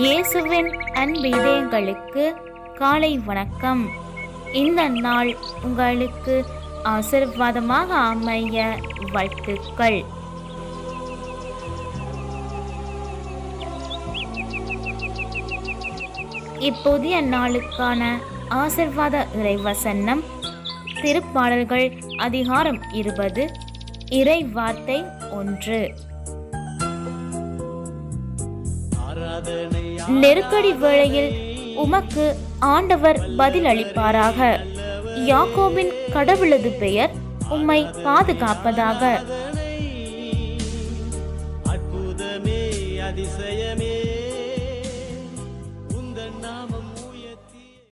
இயேசுவின் அன்பு இதயங்களுக்கு காலை வணக்கம். இந்த நாள் உங்களுக்கு ஆசீர்வாதமாக அமைய வாழ்த்துக்கள். இப்புதிய நாளுக்கான ஆசீர்வாத இறைவசனம் திருப்பாடல்கள் அதிகாரம் 20 இறை வார்த்தை 1. நெருக்கடி வேளையில் உமக்கு ஆண்டவர் பதில் அளிப்பாராக. யாக்கோபின் கடவுளது பெயர் உம்மை பாதுகாப்பதாக. அற்புதமே அதிசயமே